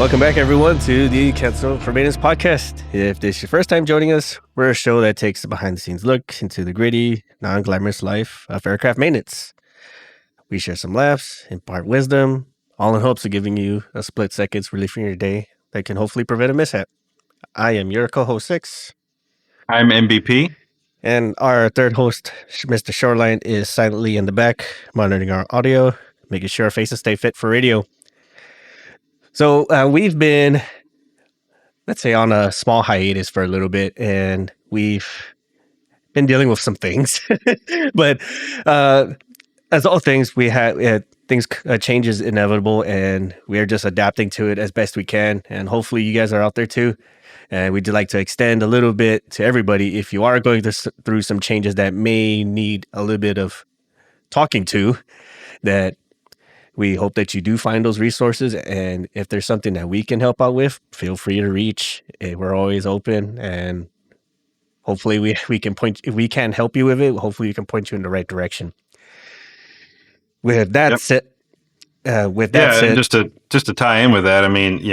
Welcome back, everyone, to the Cancel for Maintenance podcast. If this is your first time joining us, we're a show that takes a behind-the-scenes look into the gritty, non-glamorous life of aircraft maintenance. We share some laughs, impart wisdom, all in hopes of giving you a split second's relief from your day that can hopefully prevent a mishap. I am your co-host, Six. I'm MVP. And our third host, Mr. Shoreline, is silently in the back, monitoring our audio, making sure our faces stay fit for radio. So we've been, let's say, on a small hiatus for a little bit, and we've been dealing with some things. But as all things, we had things change is inevitable, and we are just adapting to it as best we can. And hopefully, you guys are out there too. And we'd like to extend a little bit to everybody. If you are going through some changes that may need a little bit of talking to, that we hope that you do find those resources. And if there's something that we can help out with, feel free to reach. We're always open, and hopefully we can point. If we can help you with it, hopefully we can point you in the right direction. With that said, and just to tie in with that, I mean,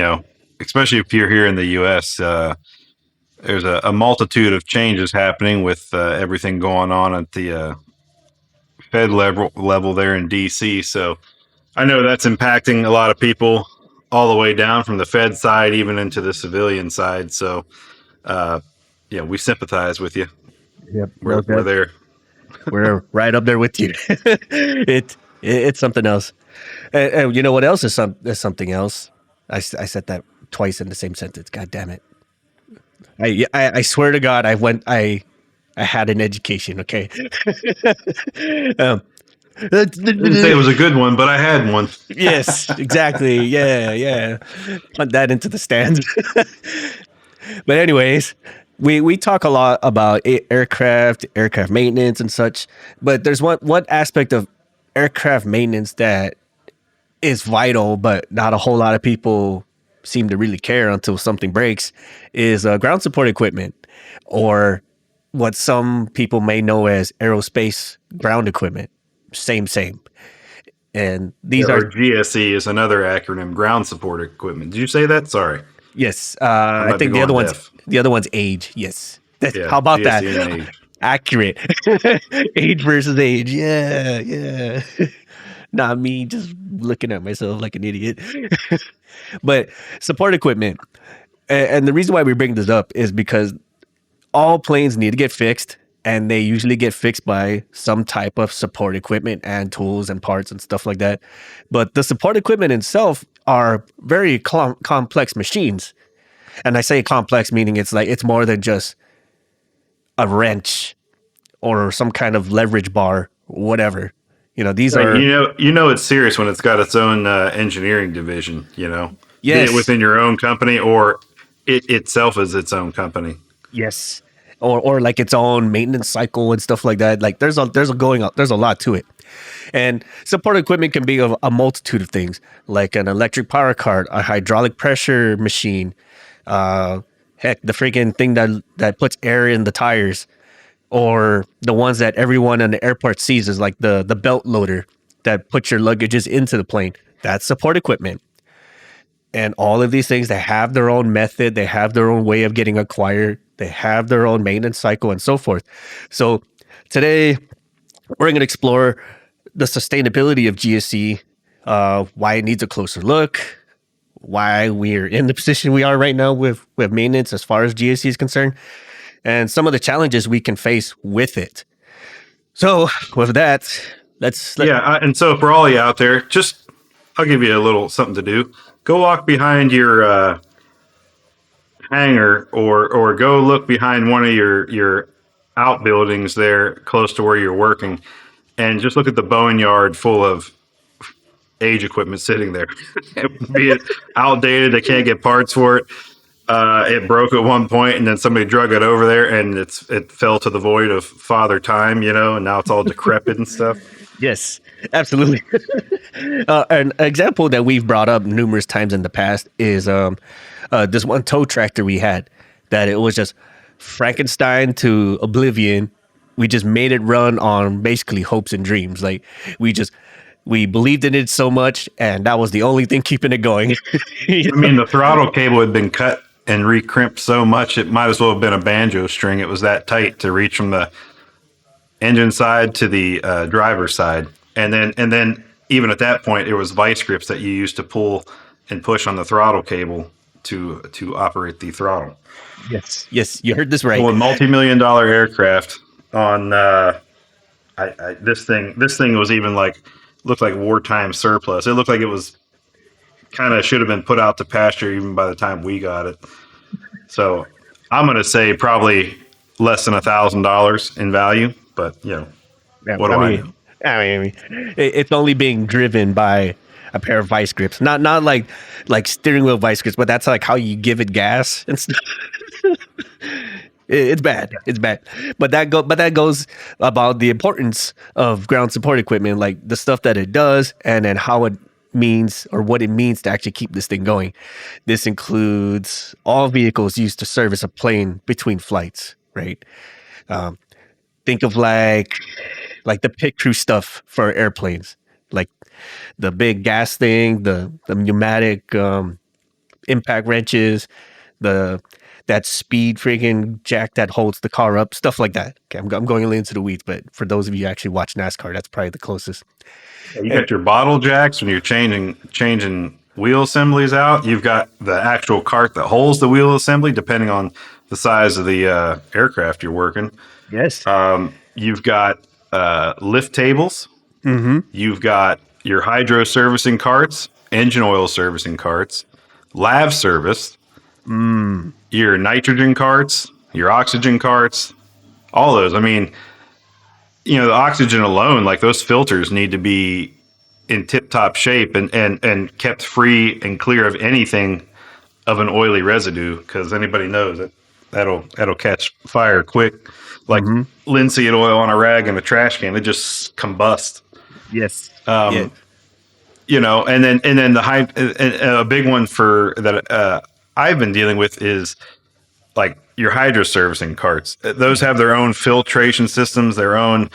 especially if you're here in the U.S., there's a multitude of changes happening with everything going on at the Fed level there in D.C. So I know that's impacting a lot of people all the way down from the Fed side, even into the civilian side. So, we sympathize with you. Yep, we're there. We're right up there with you. It's something else. And you know what else is something else? I said that twice in the same sentence. God damn it! I swear to God, I had an education. Okay. Didn't say it was a good one, but I had one. Yes, exactly. Yeah. Put that into the stands. But anyways, we talk a lot about aircraft maintenance and such. But there's one aspect of aircraft maintenance that is vital, but not a whole lot of people seem to really care until something breaks, is ground support equipment, or what some people may know as aerospace ground equipment. Same. And these are GSE is another acronym, ground support equipment. Did you say that? Sorry. Yes. I think the other one's age. Yes. How about GSE that? Age. Accurate. Age versus age. Yeah. Not me just looking at myself like an idiot. But support equipment. And the reason why we bring this up is because all planes need to get fixed, and they usually get fixed by some type of support equipment and tools and parts and stuff like that. But the support equipment itself are very complex machines. And I say complex meaning it's more than just a wrench or some kind of leverage bar, whatever. These are... it's serious when it's got its own engineering division, Yes. Be it within your own company or it itself is its own company. Yes. Or like its own maintenance cycle and stuff like that. Like there's a lot to it. And support equipment can be of a multitude of things, like an electric power cart, a hydraulic pressure machine, the freaking thing that puts air in the tires, or the ones that everyone in the airport sees is like the belt loader that puts your luggages into the plane. That's support equipment. And all of these things, they have their own method, they have their own way of getting acquired, they have their own maintenance cycle and so forth. So today, we're going to explore the sustainability of GSE, why it needs a closer look, why we're in the position we are right now with maintenance as far as GSE is concerned, and some of the challenges we can face with it. So with that, and so for all you out there, I'll give you a little something to do. Go walk behind your hangar or go look behind one of your outbuildings there close to where you're working and just look at the boneyard full of age equipment sitting there. Be it outdated, they can't get parts for it. It broke at one point and then somebody drug it over there and it fell to the void of Father Time, and now it's all decrepit and stuff. Yes, absolutely. An example that we've brought up numerous times in the past is this one tow tractor we had that it was just Frankenstein to oblivion. We just made it run on basically hopes and dreams. Like we just We believed in it so much, and that was the only thing keeping it going. I mean, the throttle cable had been cut and recrimped so much, it might as well have been a banjo string. It was that tight to reach from the engine side to the driver's side. And then even at that point, it was vice grips that you used to pull and push on the throttle cable to operate the throttle. Yes, you heard this right. Well, a multi-million-dollar aircraft on this thing was even looked like wartime surplus. It looked like it was kind of should have been put out to pasture even by the time we got it. So I'm going to say probably less than $1,000 in value, but what do I know? I mean, it's only being driven by a pair of vice grips, not like steering wheel vice grips, but that's like how you give it gas and stuff. It's bad. It's bad. But that goes about the importance of ground support equipment, like the stuff that it does, and then how it means or what it means to actually keep this thing going. This includes all vehicles used to service a plane between flights, right? Think of like the pit crew stuff for airplanes, like the big gas thing, the pneumatic impact wrenches, that speed friggin' jack that holds the car up, stuff like that. Okay, I'm going a little into the weeds, but for those of you who actually watch NASCAR, that's probably the closest. You got your bottle jacks when you're changing wheel assemblies out. You've got the actual cart that holds the wheel assembly, depending on the size of the aircraft you're working. Yes. You've got lift tables. Mm-hmm. You've got your hydro servicing carts, engine oil servicing carts, lav service, your nitrogen carts, your oxygen carts, all those. I mean, the oxygen alone, like those filters need to be in tip-top shape and kept free and clear of anything of an oily residue, because anybody knows that'll catch fire quick. Like linseed oil on a rag in a trash can, it just combusts. Yes. And then a big one for that I've been dealing with is like your hydro servicing carts. Those have their own filtration systems, their own.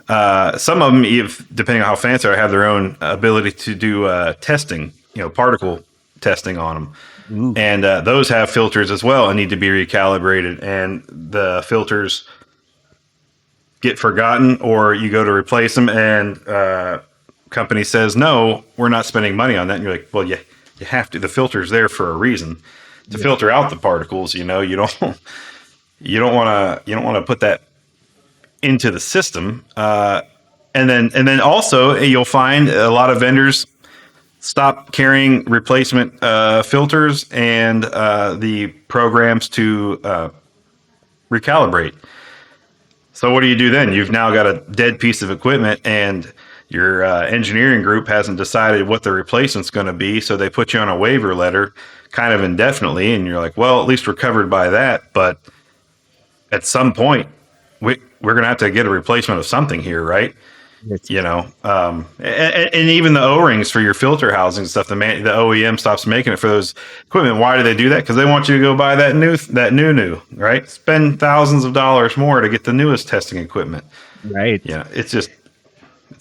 Some of them, depending on how fancy they are, have their own ability to do testing, particle testing on them. Ooh. And those have filters as well and need to be recalibrated. And the filters get forgotten, or you go to replace them, and company says, "No, we're not spending money on that." And you're like, "Well, you have to. The filter's there for a reason to filter out the particles. You don't want to put that into the system." And then also you'll find a lot of vendors stop carrying replacement filters and the programs to recalibrate. So what do you do then? You've now got a dead piece of equipment, and your engineering group hasn't decided what the replacement's going to be, so they put you on a waiver letter kind of indefinitely, and you're like, well, at least we're covered by that, but at some point, we're going to have to get a replacement of something here, right? And even the O-rings for your filter housing and stuff, the OEM stops making it for those equipment. Why do they do that? Because they want you to go buy that new, right? Spend thousands of dollars more to get the newest testing equipment. Right. Yeah. It's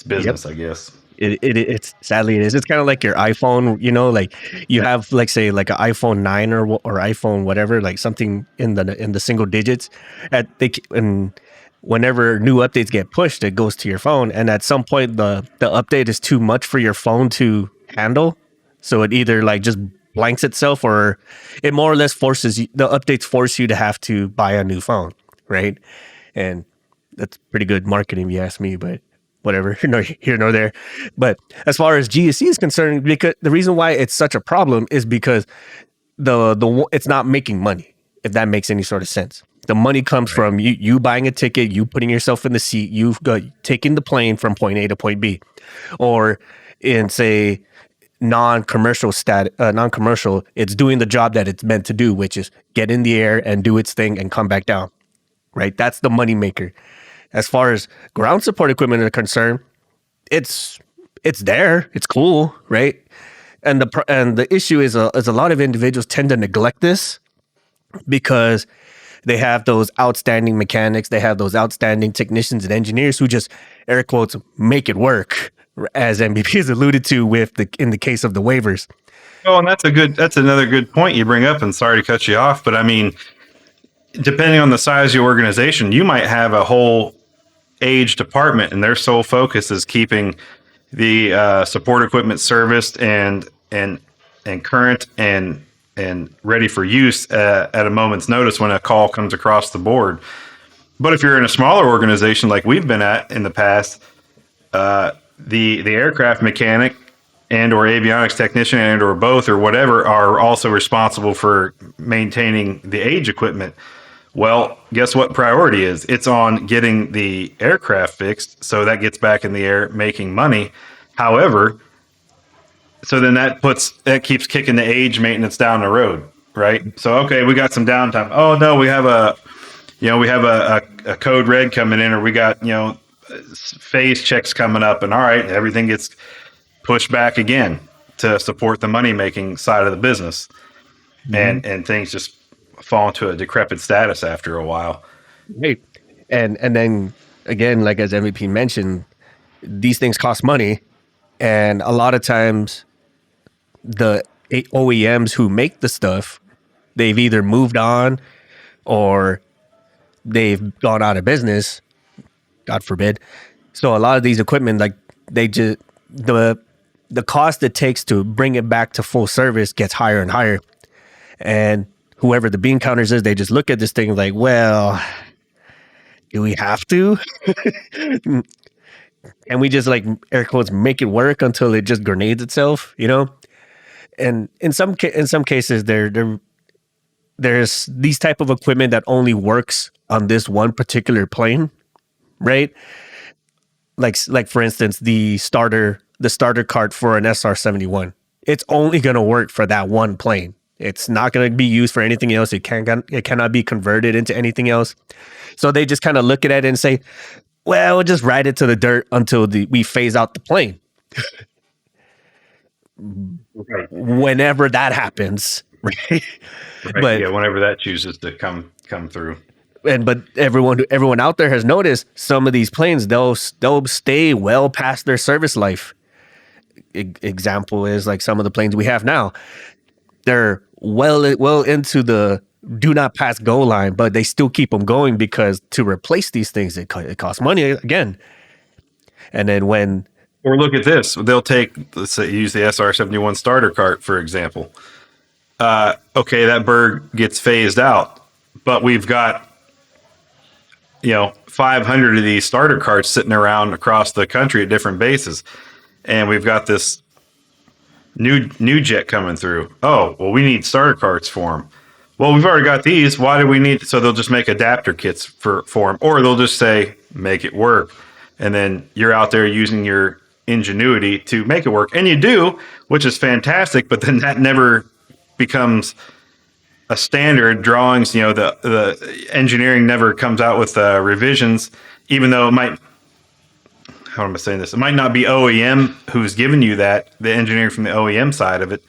business, I guess. It's sadly it is. It's kind of like your iPhone, like you have like say like an iPhone 9 or iPhone whatever, like something in the single digits and whenever new updates get pushed, it goes to your phone, and at some point the update is too much for your phone to handle, so it either like just blanks itself, or it more or less forces you, the updates force you to have to buy a new phone, right? And that's pretty good marketing if you ask me, but whatever, no here nor there. But as far as GSE is concerned, because the reason why it's such a problem is because it's not making money, if that makes any sort of sense. The money comes from you buying a ticket, you putting yourself in the seat, you've got taking the plane from point A to point B, or in say non-commercial, it's doing the job that it's meant to do, which is get in the air and do its thing and come back down. Right, that's the money maker. As far as ground support equipment is concerned, it's there, it's cool, right? And the issue is a lot of individuals tend to neglect this because they have those outstanding mechanics, they have those outstanding technicians and engineers who just, air quotes, make it work, as MVP has alluded to in the case of the waivers. Oh, and that's another good point you bring up, and sorry to cut you off, but I mean, depending on the size of your organization, you might have a whole age department and their sole focus is keeping the support equipment serviced and current and ready for use at a moment's notice when a call comes across the board. But if you're in a smaller organization like we've been at in the past, the aircraft mechanic and or avionics technician and or both or whatever are also responsible for maintaining the age equipment. Well, guess what priority is? It's on getting the aircraft fixed, so that gets back in the air making money. However, so then that keeps kicking the age maintenance down the road, right? So okay, we got some downtime. Oh no, we have a code red coming in, or we got phase checks coming up, and all right, everything gets pushed back again to support the money making side of the business, and things just fall into a decrepit status after a while. Right, and then again, like as MVP mentioned, these things cost money, and a lot of times the OEMs who make the stuff, they've either moved on or they've gone out of business, God forbid. So a lot of these equipment, like they just the cost it takes to bring it back to full service gets higher and higher. And whoever the bean counters is, they just look at this thing like, well, do we have to? And we just, like, air quotes, make it work until it just grenades itself, And in some cases, there's these type of equipment that only works on this one particular plane, right? Like for instance, the starter cart for an SR-71. It's only going to work for that one plane. It's not going to be used for anything else. It cannot be converted into anything else. So they just kind of look at it and say, well, we'll just ride it to the dirt until we phase out the plane. Right. Whenever that happens, right? But yeah, whenever that chooses to come through. But everyone out there has noticed some of these planes, they'll stay well past their service life. Example is like some of the planes we have now. They're well into the do not pass go line, but they still keep them going because to replace these things, it costs money again. And then or look at this, they'll let's say use the SR-71 starter cart, for example. Okay, that bird gets phased out, but we've got 500 of these starter carts sitting around across the country at different bases, and we've got this new jet coming through. Oh, well, we need starter carts for them. Well, we've already got these. Why do we need? So they'll just make adapter kits for them, or they'll just say make it work, and then you're out there using your ingenuity to make it work, and you do, which is fantastic. But then that never becomes a standard. Drawings, the engineering never comes out with revisions, even though it might. How am I saying this? It might not be OEM who's giving you that, the engineering from the OEM side of it,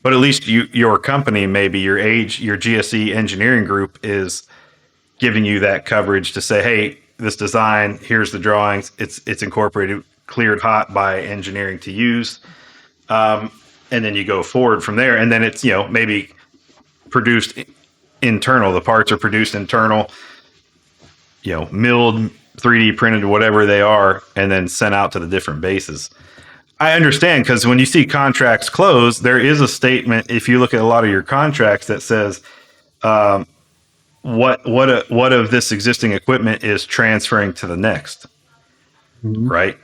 but at least your company, maybe your GSE engineering group is giving you that coverage to say, hey, this design, here's the drawings, it's incorporated, cleared hot by engineering to use, and then you go forward from there, and then it's maybe produced internal. The parts are produced internal, milled, 3D printed, whatever they are, and then sent out to the different bases. I understand, because when you see contracts close, there is a statement, if you look at a lot of your contracts, that says what of this existing equipment is transferring to the next, right?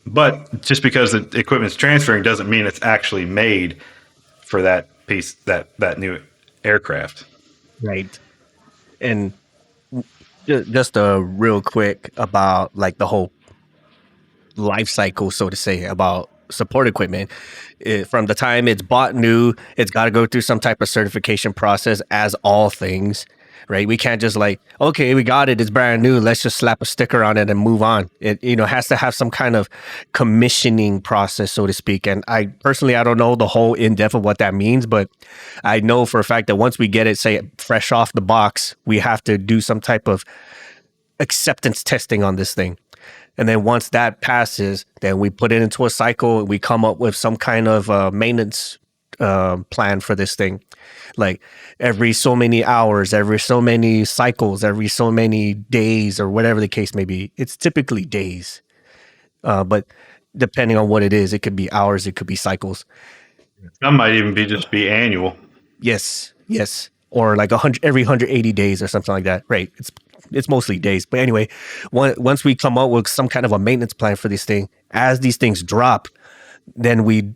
But just because the equipment's transferring doesn't mean it's actually made for that piece, that new aircraft. Right. And just a real quick about like the whole life cycle, so to say, about support equipment. From the time it's bought new, it's got to go through some type of certification process, as all things, right? We can't just like, okay, we got it, it's brand new, let's just slap a sticker on it and move on. It has to have some kind of commissioning process, so to speak. And I don't know the whole in-depth of what that means, but I know for a fact that once we get it, say, fresh off the box, we have to do some type of acceptance testing on this thing. And then once that passes, then we put it into a cycle and we come up with some kind of maintenance plan for this thing. Like every so many hours, every so many cycles, every so many days, or whatever the case may be. It's typically days. But depending on what it is, it could be hours, it could be cycles. Some might even be annual. Yes. Or like every 180 days or something like that. Right. It's mostly days. But anyway, once we come up with some kind of a maintenance plan for this thing, as these things drop, then we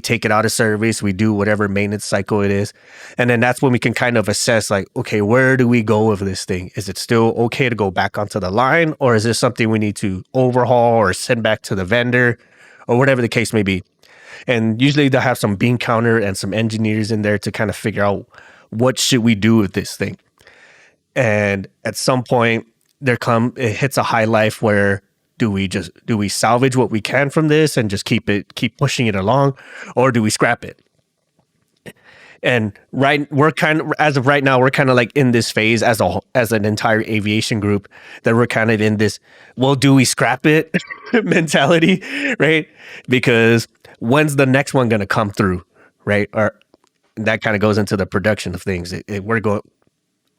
take it out of service. We do whatever maintenance cycle it is. And then that's when we can kind of assess like, okay, where do we go with this thing? Is it still okay to go back onto the line? Or is this something we need to overhaul or send back to the vendor or whatever the case may be? And usually they'll have some bean counter and some engineers in there to kind of figure out what should we do with this thing. And at some point it hits a high life where do we salvage what we can from this and just keep pushing it along, or do we scrap it? And we're kind of, as of right now, we're kind of like in this phase as an entire aviation group that we're kind of in this, well, do we scrap it mentality, right? Because when's the next one going to come through, right? Or that kind of goes into the production of things.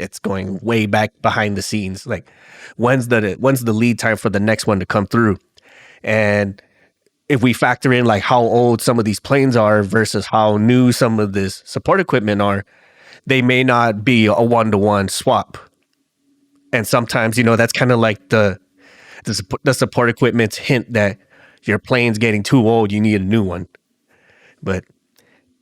It's going way back behind the scenes. Like when's the lead time for the next one to come through? And if we factor in like how old some of these planes are versus how new some of this support equipment are, they may not be a 1-to-1 swap. And sometimes, that's kind of like the support equipment's hint that your plane's getting too old, you need a new one. But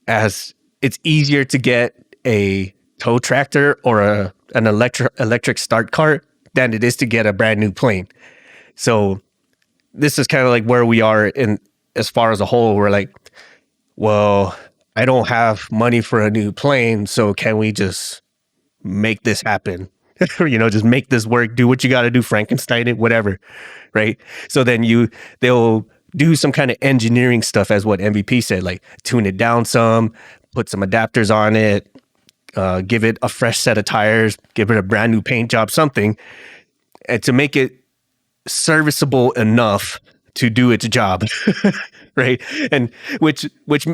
as it's easier to get a tow tractor or an electric start cart than it is to get a brand new plane. So this is kind of like where we are in as far as a whole. We're like, well, I don't have money for a new plane, so can we just make this happen? Just make this work, do what you got to do, Frankenstein it, whatever, right? So then they'll do some kind of engineering stuff, as what MVP said, like tune it down some, put some adapters on it, give it a fresh set of tires, give it a brand new paint job, something, and to make it serviceable enough to do its job, right? And which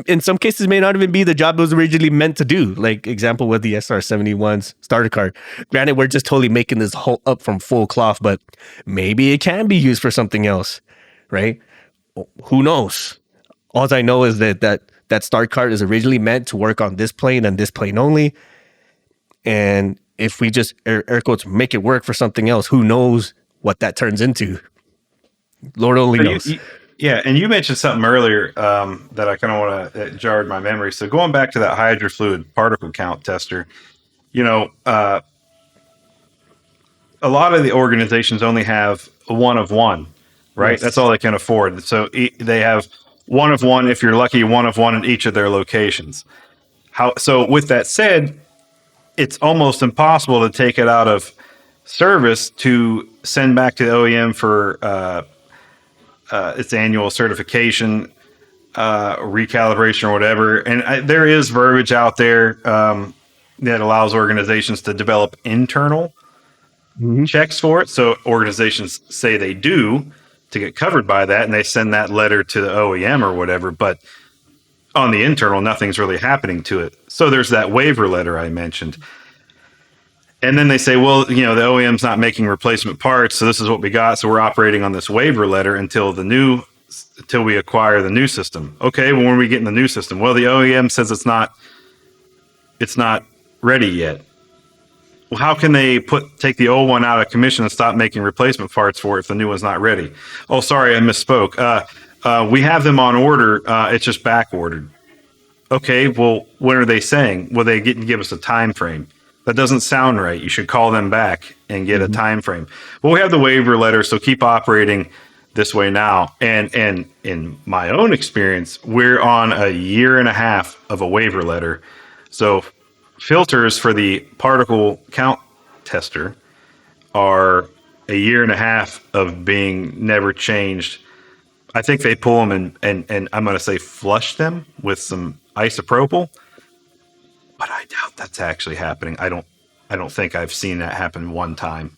in some cases may not even be the job it was originally meant to do. Like example with the SR-71's starter car. Granted, we're just totally making this whole up from full cloth, but maybe it can be used for something else, right? Who knows? All I know is that start cart is originally meant to work on this plane and this plane only. And if we just air quotes make it work for something else, who knows what that turns into? Lord only knows. Yeah, and you mentioned something earlier that I kind of want to jarred my memory. So going back to that hydrofluid particle count tester, a lot of the organizations only have one of one, right? Yes. That's all they can afford. So they have one of one, if you're lucky, one of one in each of their locations. So with that said, it's almost impossible to take it out of service to send back to the OEM for its annual certification, recalibration or whatever. And there is verbiage out there that allows organizations to develop internal checks for it. So organizations say they do to get covered by that, and they send that letter to the OEM or whatever. But on the internal, nothing's really happening to it. So there's that waiver letter I mentioned. And then they say, well, the OEM's not making replacement parts, so this is what we got. So we're operating on this waiver letter until we acquire the new system. Okay, well, when are we getting the new system? Well, the OEM says it's not ready yet. Well, how can they take the old one out of commission and stop making replacement parts for it if the new one's not ready? Oh, sorry, I misspoke. We have them on order. It's just back ordered. Okay, well, what are they saying? Well, they give us a time frame. That doesn't sound right. You should call them back and get a time frame. Well, we have the waiver letter, so keep operating this way now. And in my own experience, we're on a year and a half of a waiver letter. So filters for the particle count tester are a year and a half of being never changed. I think they pull them and I'm going to say flush them with some isopropyl. But I doubt that's actually happening. I don't think I've seen that happen one time.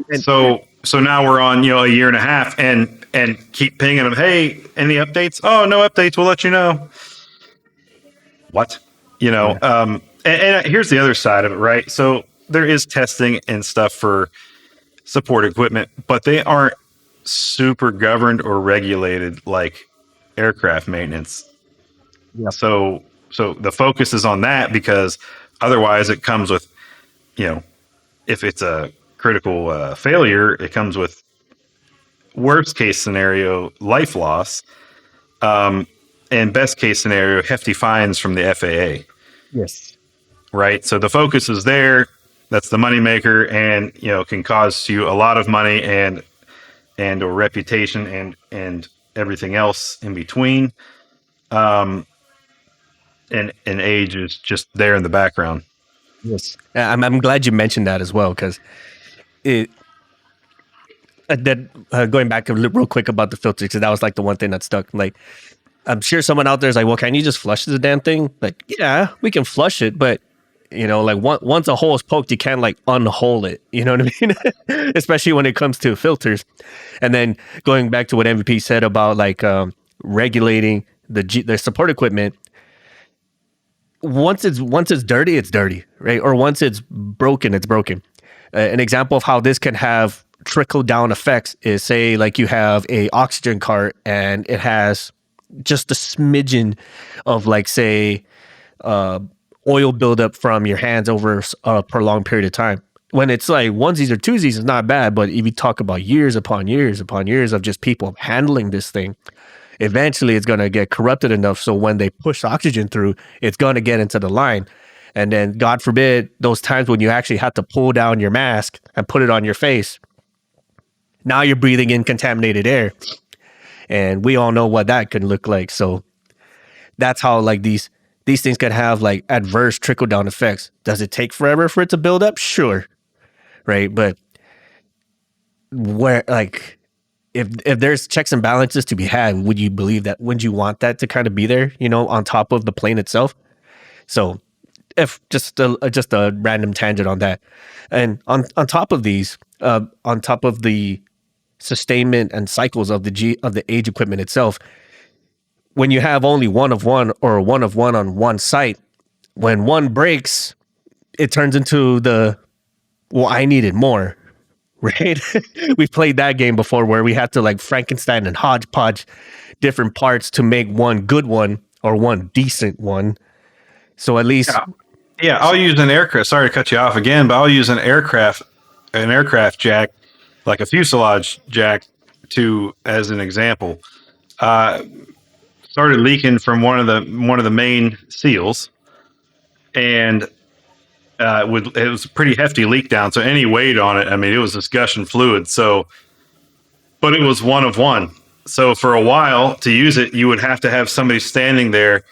And so So now we're on, a year and a half, and keep pinging them. Hey, any updates? Oh, no updates. We'll let you know. What? And here's the other side of it, right? So there is testing and stuff for support equipment, but they aren't super governed or regulated like aircraft maintenance. Yeah. So the focus is on that, because otherwise it comes with, if it's a critical failure, it comes with worst case scenario, life loss, and best case scenario, hefty fines from the FAA. Yes. Right. So the focus is there. That's the moneymaker, and can cause you a lot of money and or reputation and everything else in between. And age is just there in the background. Yes, I'm glad you mentioned that as well, because going back real quick about the filter, because that was like the one thing that stuck. Like, I'm sure someone out there is like, well, can you just flush the damn thing? Like, yeah, we can flush it, but like once a hole is poked, you can't like unhole it. You know what I mean? Especially when it comes to filters. And then going back to what MVP said about like regulating the support equipment. Once it's dirty, it's dirty, right? Or once it's broken, it's broken. An example of how this can have trickle down effects is, say, like you have a oxygen cart and it has just a smidgen of, like, say, oil buildup from your hands over a prolonged period of time. When it's like onesies or twosies, it's not bad. But if you talk about years upon years upon years of just people handling this thing, eventually it's going to get corrupted enough so when they push oxygen through, it's going to get into the line. And then, God forbid, those times when you actually have to pull down your mask and put it on your face, now you're breathing in contaminated air. And we all know what that can look like. So that's how, like, these things can have like adverse trickle down effects. Does it take forever for it to build up? Sure. Right. But where, like, if there's checks and balances to be had, would you believe that? Would you want that to kind of be there, on top of the plane itself? So, if just a random tangent on that, and on top of these, on top of the sustainment and cycles of the age equipment itself, when you have only one of one or one of one on one site, when one breaks, it turns into I needed more. Right? We've played that game before where we had to like Frankenstein and hodgepodge different parts to make one good one or one decent one. So at least... Yeah, I'll use an aircraft. Sorry to cut you off again, but I'll use an aircraft jack, like a fuselage jack, as an example. Started leaking from one of the main seals, and it was a pretty hefty leak down. So any weight on it, I mean, it was just gushing fluid. So, but it was one of one. So for a while to use it, you would have to have somebody standing there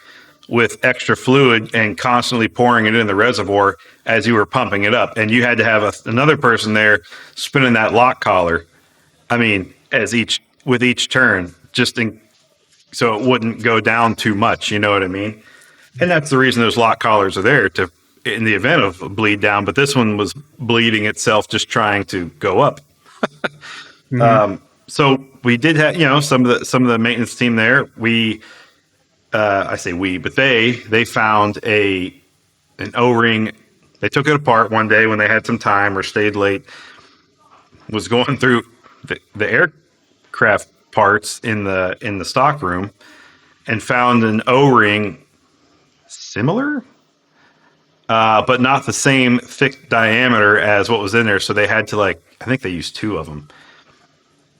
with extra fluid and constantly pouring it in the reservoir as you were pumping it up. And you had to have another person there spinning that lock collar. I mean, with each turn, so it wouldn't go down too much. You know what I mean? And that's the reason those lock collars are there, in the event of a bleed down. But this one was bleeding itself, just trying to go up. Mm-hmm. So we did have, some of the maintenance team there. I say we, but they found an O-ring. They took it apart one day when they had some time or stayed late. Was going through the aircraft parts in the stock room and found an O-ring similar, but not the same thick diameter as what was in there. So they had to, I think they used two of them.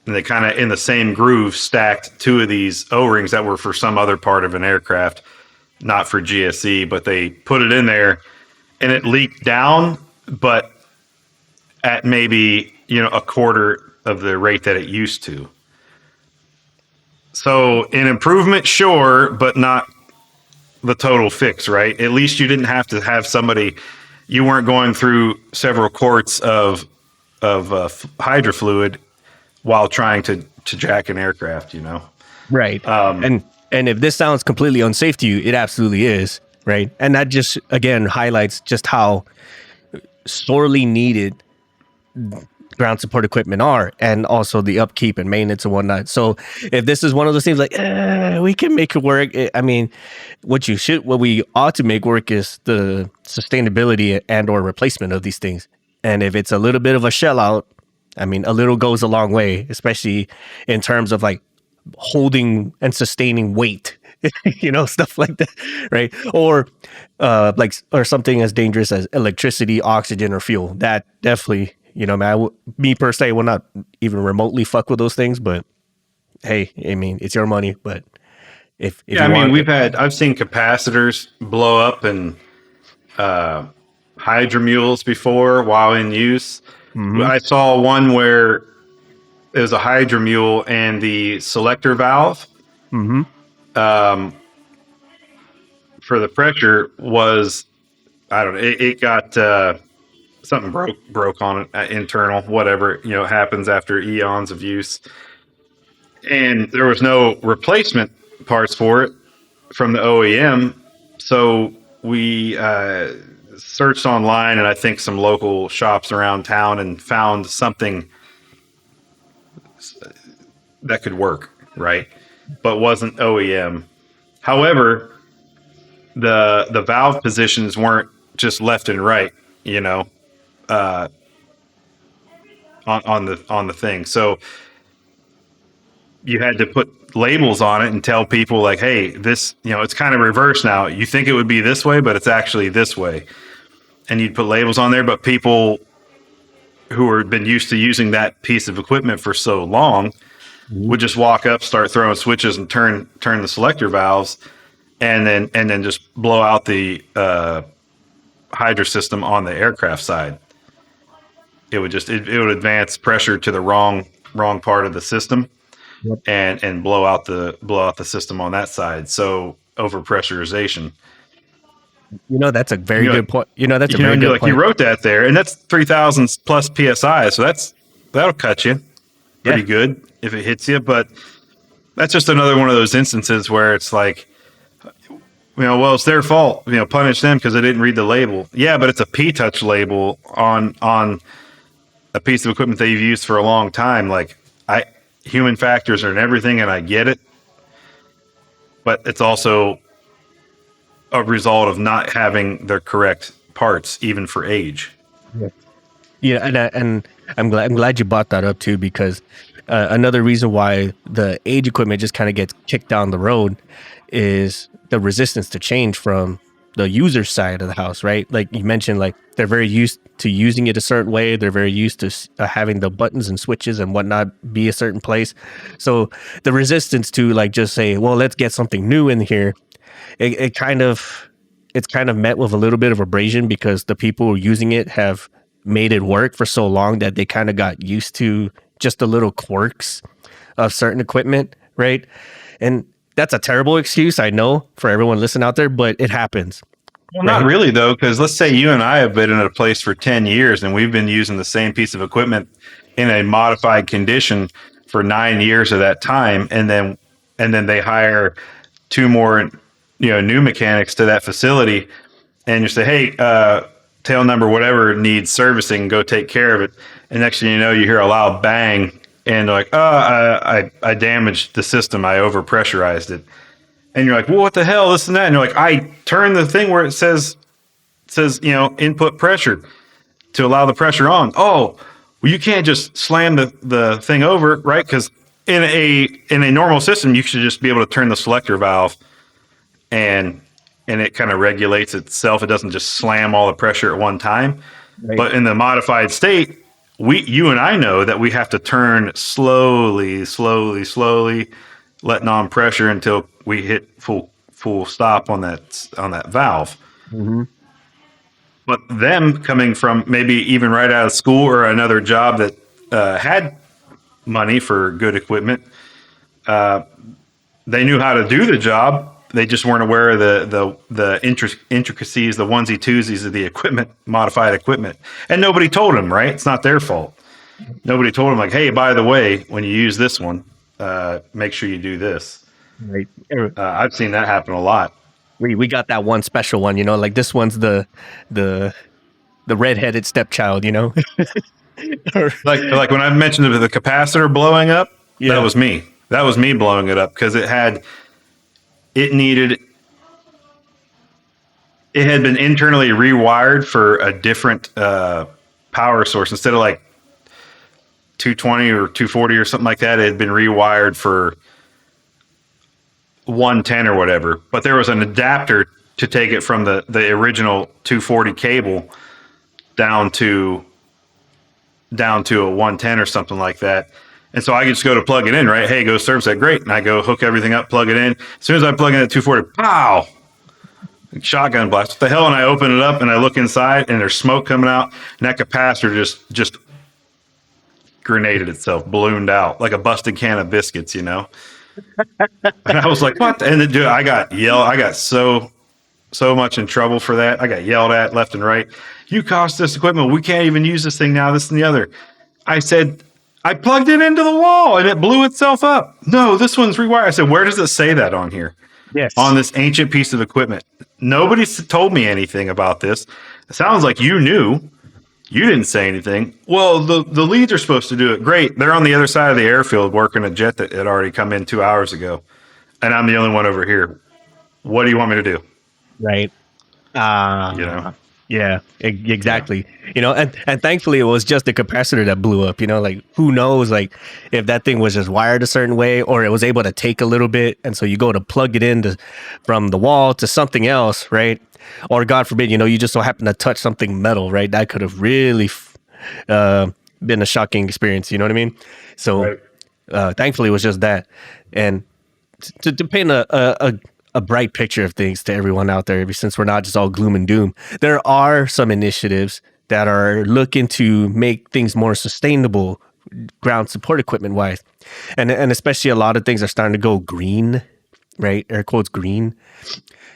And they kind of, in the same groove, stacked two of these O-rings that were for some other part of an aircraft, not for GSE, but they put it in there and it leaked down, but at maybe, a quarter of the rate that it used to. So an improvement, sure, but not the total fix, right? At least you didn't have to have somebody, you weren't going through several quarts of hydro fluid while trying to jack an aircraft, Right. And if this sounds completely unsafe to you, it absolutely is, right? And that just, again, highlights just how sorely needed ground support equipment are, and also the upkeep and maintenance and whatnot. So if this is one of those things like we can make it work, I mean, what we ought to make work is the sustainability and or replacement of these things. And if it's a little bit of a shell out, I mean, a little goes a long way, especially in terms of like holding and sustaining weight, stuff like that, right? Or or something as dangerous as electricity, oxygen, or fuel. That definitely, me personally, I will not even remotely fuck with those things. But hey, I mean, it's your money. But if I've seen capacitors blow up and hydromules before while in use. Mm-hmm. I saw one where it was a hydromule and the selector valve for the pressure was, I don't know, it got something broke on it, internal, whatever, happens after eons of use. And there was no replacement parts for it from the OEM. So we searched online and I think some local shops around town and found something that could work, right? But wasn't OEM. However, the valve positions weren't just left and right, on the thing. So you had to put labels on it and tell people like, hey, this, it's kind of reversed now. You think it would be this way, but it's actually this way. And you'd put labels on there, but people who had been used to using that piece of equipment for so long would just walk up, start throwing switches and turn the selector valves and then just blow out the hydro system on the aircraft side. It would advance pressure to the wrong part of the system. Yep. and blow out the system on that side. So overpressurization. That's a very good point. That's a very good point. You wrote that there, and that's 3,000 plus PSI. So that'll cut you pretty good if it hits you. But that's just another one of those instances where it's like, well, it's their fault. Punish them because they didn't read the label. Yeah, but it's a P-touch label on a piece of equipment that you've used for a long time. Like human factors are in everything, and I get it, but it's also a result of not having the correct parts, even for age. Yeah, and I'm glad you brought that up too, because another reason why the age equipment just kind of gets kicked down the road is the resistance to change from the user side of the house, right? Like you mentioned, like they're very used to using it a certain way. They're very used to having the buttons and switches and whatnot be a certain place. So the resistance to like just say, well, let's get something new in here. It's kind of met with a little bit of abrasion because the people using it have made it work for so long that they kind of got used to just the little quirks of certain equipment, right? And that's a terrible excuse, I know, for everyone listening out there, but it happens. Well, right? Not really, though, because let's say you and I have been in a place for 10 years and we've been using the same piece of equipment in a modified condition for 9 years of that time, and then they hire 2 more new mechanics to that facility, and you say, hey, tail number whatever needs servicing, go take care of it. And next thing you know, you hear a loud bang, and they're like, I damaged the system, I overpressurized it. And you're like, well, what the hell, this and that? And you're like, I turned the thing where it says input pressure to allow the pressure on. Oh, well, you can't just slam the thing over, right? Because in a normal system, you should just be able to turn the selector valve and it kind of regulates itself. It doesn't just slam all the pressure at one time. Right. But in the modified state, you and I know that we have to turn slowly, letting on pressure until we hit full stop on that valve. Mm-hmm. But them coming from maybe even right out of school or another job that had money for good equipment, they knew how to do the job. They just weren't aware of the intricacies, the onesie twosies of the equipment, modified equipment, and nobody told them. Right? It's not their fault. Nobody told them like, hey, by the way, when you use this one, make sure you do this. Right. I've seen that happen a lot. We got that one special one, like this one's the redheaded stepchild, like when I mentioned the capacitor blowing up, that was me. That was me blowing it up because it had been internally rewired for a different power source. Instead of like 220 or 240 or something like that, it had been rewired for 110 or whatever. But there was an adapter to take it from the original 240 cable down to a 110 or something like that. And so I could just go to plug it in, right? Hey, go service that. Great. And I go hook everything up, plug it in. As soon as I plug in at 240, pow! Shotgun blast. What the hell? And I open it up and I look inside and there's smoke coming out. And that capacitor just grenaded itself, ballooned out like a busted can of biscuits, And I was like, what? And dude, I got so much in trouble for that. I got yelled at left and right. You cost this equipment. We can't even use this thing now, this and the other. I said, I plugged it into the wall and it blew itself up. No, this one's rewired. I said, where does it say that on here? Yes. On this ancient piece of equipment. Nobody told me anything about this. It sounds like you knew. You didn't say anything. Well, the leads are supposed to do it. Great. They're on the other side of the airfield working a jet that had already come in 2 hours ago. And I'm the only one over here. What do you want me to do? Right. Yeah, exactly. And thankfully it was just the capacitor that blew up, like who knows, like if that thing was just wired a certain way or it was able to take a little bit. And so you go to plug it in from the wall to something else, right? Or God forbid, you just so happen to touch something metal, right? That could have really been a shocking experience. You know what I mean? So thankfully it was just that. And to paint a bright picture of things to everyone out there, since we're not just all gloom and doom, there are some initiatives that are looking to make things more sustainable ground support equipment wise. And especially a lot of things are starting to go green, right? Air quotes green.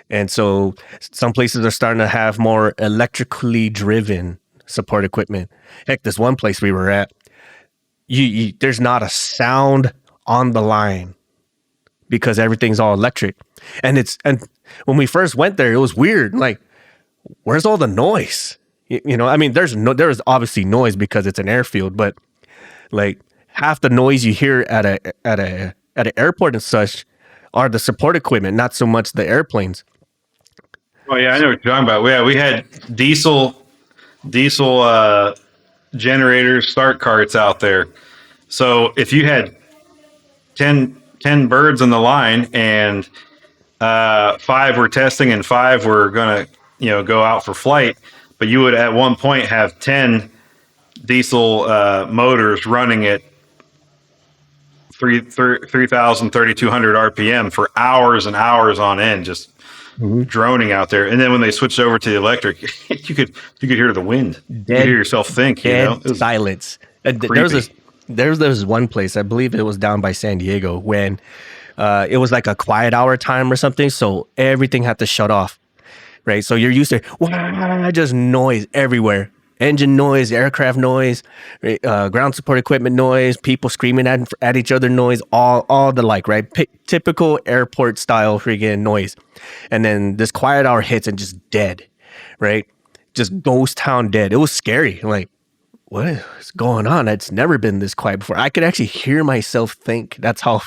And so some places are starting to have more electrically driven support equipment. Heck, this one place we were at, there's not a sound on the line because everything's all electric. And when we first went there, it was weird. Like, where's all the noise? I mean, there's obviously noise because it's an airfield, but like half the noise you hear at an airport and such are the support equipment, not so much the airplanes. Oh yeah, I know what you're talking about. Yeah, we had diesel generator start carts out there. So if you had 10 birds on the line and 5 were testing and 5 were going to go out for flight, but you would at one point have 10 diesel motors running at 3,000, 3,200 RPM for hours and hours on end, just droning out there. And then when they switched over to the electric, you could hear the wind. You could hear yourself think. Silence. There's this one place, I believe it was down by San Diego, when it was like a quiet hour time or something, so everything had to shut off, right? So you're used to just noise everywhere. Engine noise, aircraft noise, ground support equipment noise, people screaming at each other noise, all the like, right? Typical airport style freaking noise. And then this quiet hour hits and just dead, right? Just ghost town dead. It was scary. Like, what is going on? It's never been this quiet before. I could actually hear myself think. That's how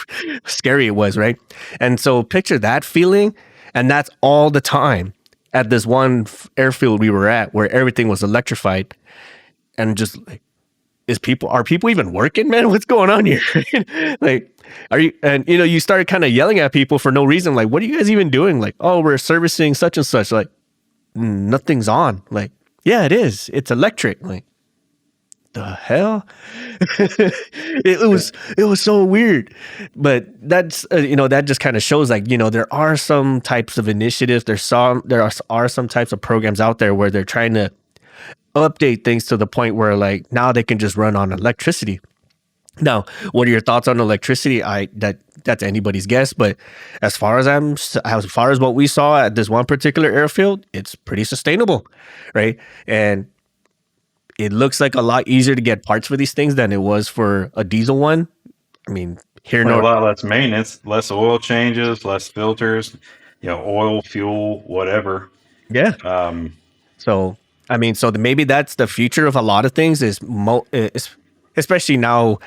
scary it was, right? And so picture that feeling, and that's all the time at this one airfield we were at where everything was electrified. And just like, are people even working, man? What's going on here? Like, you started kind of yelling at people for no reason. Like, what are you guys even doing? Like, oh, we're servicing such and such. Like, nothing's on. Like, yeah, it is. It's electric. Like, the hell? It was so weird. But that's that just kind of shows, like, there are some types of initiatives, there are some types of programs out there where they're trying to update things to the point where, like, now they can just run on electricity. Now, what are your thoughts on electricity? That's anybody's guess, but as far as what we saw at this one particular airfield, it's pretty sustainable, right? And it looks like a lot easier to get parts for these things than it was for a diesel one. I mean, a lot less maintenance, less oil changes, less filters, oil, fuel, whatever. Yeah. So I mean, so maybe that's the future of a lot of things is especially now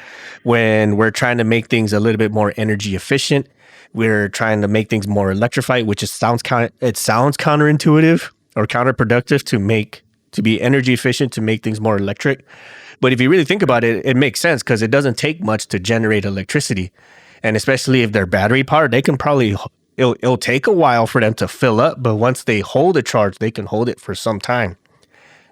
when we're trying to make things a little bit more energy efficient. We're trying to make things more electrified, which sounds counterintuitive or counterproductive to be energy efficient to make things more electric. But if you really think about it, it makes sense because it doesn't take much to generate electricity. And especially if they're battery powered, they can probably it'll take a while for them to fill up, but once they hold a charge, they can hold it for some time.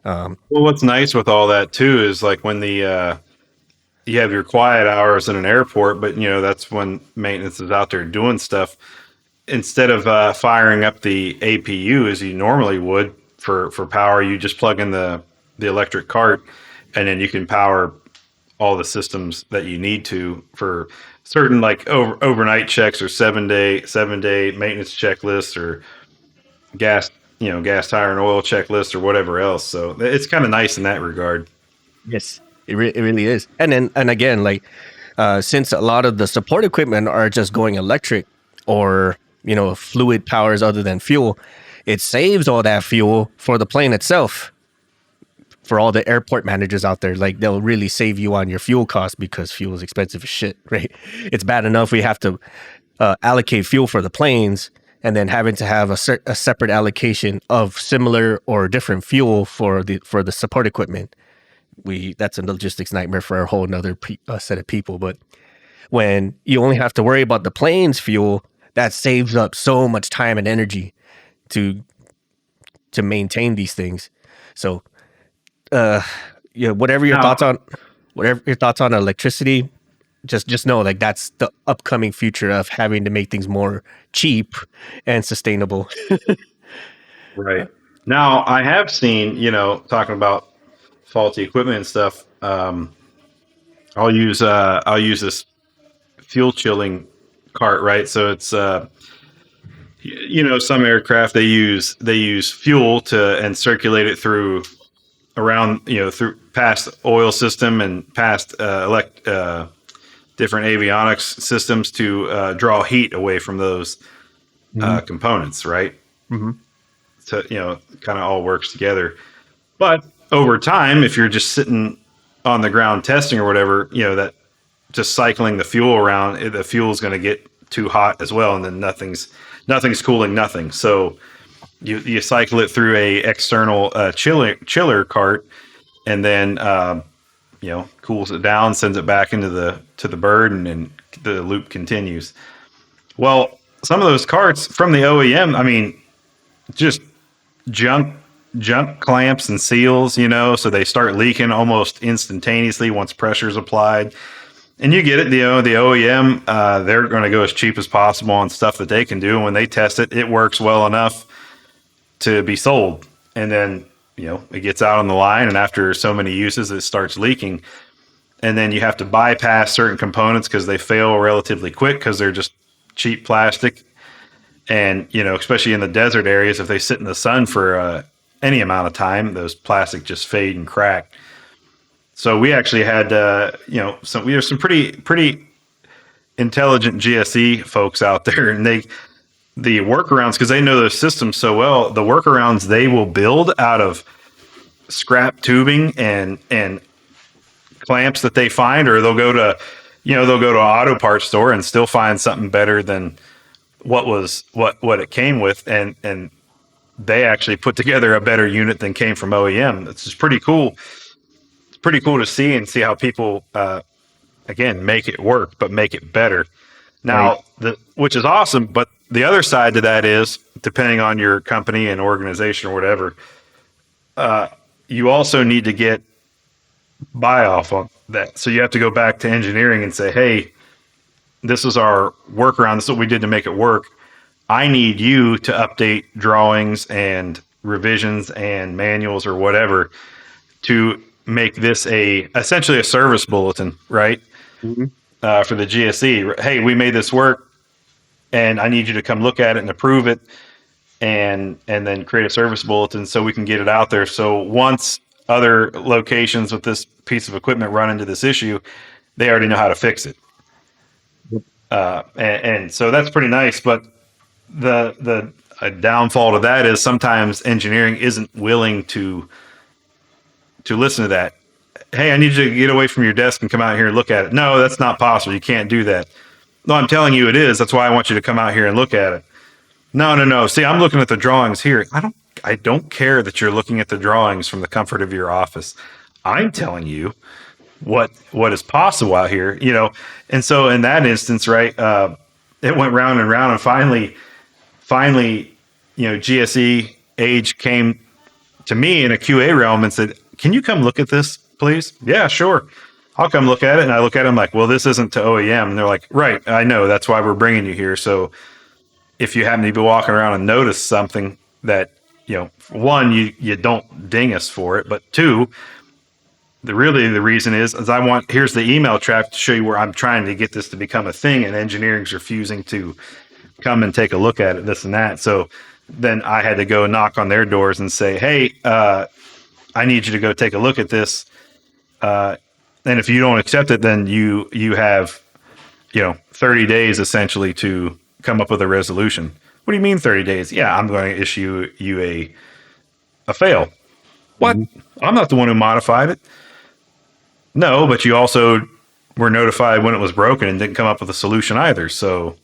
Well, what's nice with all that too is like when you have your quiet hours in an airport, but that's when maintenance is out there doing stuff. Instead of firing up the APU as you normally would for power, you just plug in the electric cart, and then you can power all the systems that you need to for certain like overnight checks or 7-day maintenance checklists or gas tire and oil checklist or whatever else. So it's kind of nice in that regard. Yes, it really is. And again, like since a lot of the support equipment are just going electric or fluid powers other than fuel, it saves all that fuel for the plane itself. For all the airport managers out there, like they'll really save you on your fuel costs because fuel is expensive as shit, right? It's bad enough we have to allocate fuel for the planes, and then having to have a separate allocation of similar or different fuel for the support equipment. That's a logistics nightmare for a whole nother set of people. But when you only have to worry about the plane's fuel, that saves up so much time and energy to maintain these things. So whatever your thoughts on electricity, just know like that's the upcoming future of having to make things more cheap and sustainable. Right. Now I have seen, talking about faulty equipment and stuff. I'll use this fuel chilling cart, right? So it's some aircraft they use fuel and circulate it through past oil system and past different avionics systems to draw heat away from those components, right? Mm-hmm. So kind of all works together. But over time, if you're just sitting on the ground testing or whatever, that just cycling the fuel around, the fuel is going to get too hot as well, and then nothing's cooling nothing. So you cycle it through a external chiller cart, and then cools it down, sends it back into the bird, and then the loop continues. Well, some of those carts from the OEM, I mean, just junk clamps and seals, so they start leaking almost instantaneously once pressure's applied. And you get it, the OEM, they're going to go as cheap as possible on stuff that they can do. And when they test it, it works well enough to be sold. And then, it gets out on the line, and after so many uses, it starts leaking. And then you have to bypass certain components because they fail relatively quick because they're just cheap plastic. And, especially in the desert areas, if they sit in the sun for any amount of time, those plastic just fade and crack. So we actually had, we have some pretty intelligent GSE folks out there, and the workarounds, because they know those systems so well, the workarounds they will build out of scrap tubing and clamps that they find, or they'll go to an auto parts store and still find something better than what it came with, and they actually put together a better unit than came from OEM. It's just pretty cool. It's pretty cool to see how people again make it work, but make it better. Now, which is awesome, but the other side to that is, depending on your company and organization or whatever, you also need to get buy-off on that. So you have to go back to engineering and say, hey, this is our workaround. This is what we did to make it work. I need you to update drawings and revisions and manuals or whatever to make this essentially a service bulletin, right? Mm-hmm. For the GSE. Hey, we made this work, and I need you to come look at it and approve it, and then create a service bulletin so we can get it out there. So once other locations with this piece of equipment run into this issue, they already know how to fix it. And so that's pretty nice. But a downfall to that is sometimes engineering isn't willing to to listen to that. Hey, I need you to get away from your desk and come out here and look at it. No, that's not possible. You can't do that. No, I'm telling you it is. That's why I want you to come out here and look at it. No. See, I'm looking at the drawings here. I don't care that you're looking at the drawings from the comfort of your office. I'm telling you what is possible out here, And so in that instance, right, it went round and round, and finally, GSE age came to me in a QA realm and said, "Can you come look at this, please?" Yeah, sure. I'll come look at it. And I look at them like, "Well, this isn't to OEM." And they're like, "Right, I know. That's why we're bringing you here. So if you happen to be walking around and notice something that, one, you don't ding us for it, but two, the reason is here's the email traffic to show you where I'm trying to get this to become a thing, and engineering's refusing to come and take a look at it, this and that." So then I had to go knock on their doors and say, "Hey, I need you to go take a look at this. And if you don't accept it, then you have, 30 days essentially to come up with a resolution." "What do you mean 30 days? "Yeah, I'm going to issue you a fail." "What? I'm not the one who modified it." "No, but you also were notified when it was broken and didn't come up with a solution either. So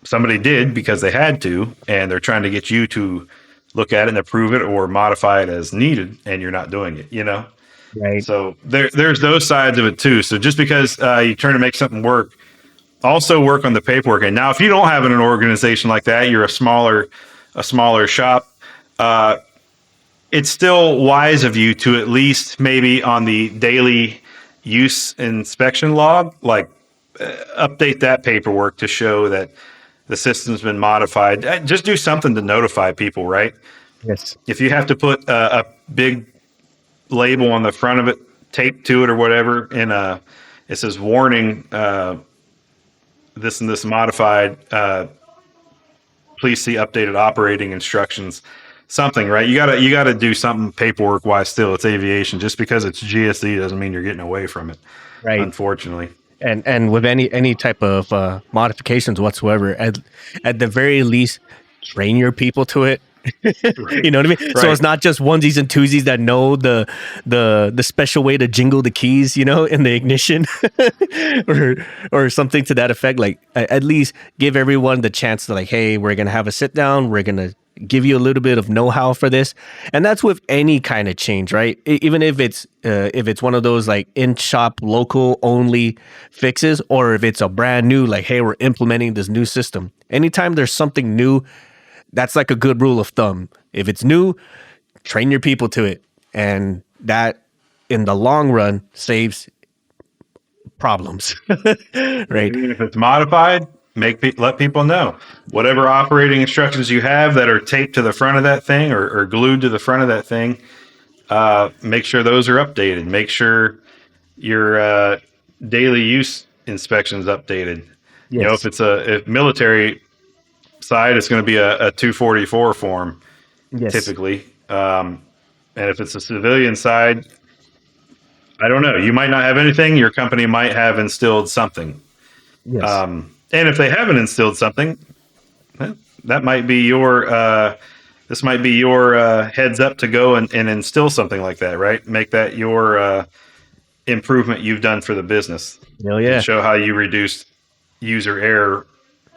somebody did because they had to, and they're trying to get you to look at it and approve it or modify it as needed, and you're not doing it, Right. So there's those sides of it too. So just because you're trying to make something work, also work on the paperwork. And now, if you don't have an organization like that, you're a smaller shop, it's still wise of you to at least maybe on the daily use inspection log, like update that paperwork to show that the system's been modified. Just do something to notify people, right? Yes. If you have to put a big label on the front of it, taped to it or whatever, and it says warning, this and this modified, please see updated operating instructions, something, right? You gotta do something paperwork wise. Still, it's aviation. Just because it's GSE doesn't mean you're getting away from it, right? Unfortunately. And with any type of modifications whatsoever, at the very least, train your people to it. Right. You know what I mean? Right. So it's not just onesies and twosies that know the special way to jingle the keys, in the ignition, or something to that effect. Like, at least give everyone the chance to, like, hey, we're gonna have a sit down. We're gonna give you a little bit of know-how for this, and that's with any kind of change, right? Even if it's one of those like in-shop local only fixes, or if it's a brand new, like, hey, we're implementing this new system. Anytime there's something new, that's like a good rule of thumb. If it's new, train your people to it, and that in the long run saves problems. Right? Even if it's modified, let people know whatever operating instructions you have that are taped to the front of that thing or glued to the front of that thing. Make sure those are updated. Make sure your daily use inspections updated. Yes. If it's a military side, it's going to be a 244 form, yes, typically. And if it's a civilian side, I don't know. You might not have anything. Your company might have instilled something. Yes. And if they haven't instilled something, that might be this might be your heads up to go and instill something like that, right? Make that your improvement you've done for the business. Hell yeah. To show how you reduced user error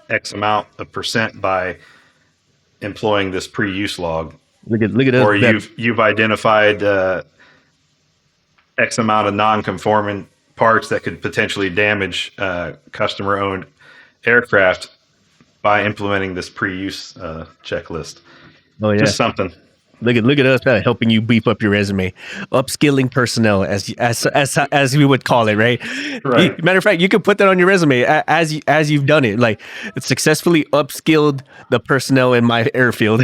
X amount of percent by employing this pre-use log. Look at us. Or you've identified X amount of non-conforming parts that could potentially damage customer-owned aircraft by implementing this pre-use checklist. Oh yeah, just something. Look at us helping you beef up your resume, upskilling personnel as we would call it, right? Right. Matter of fact, you could put that on your resume as you've done it, like successfully upskilled the personnel in my airfield.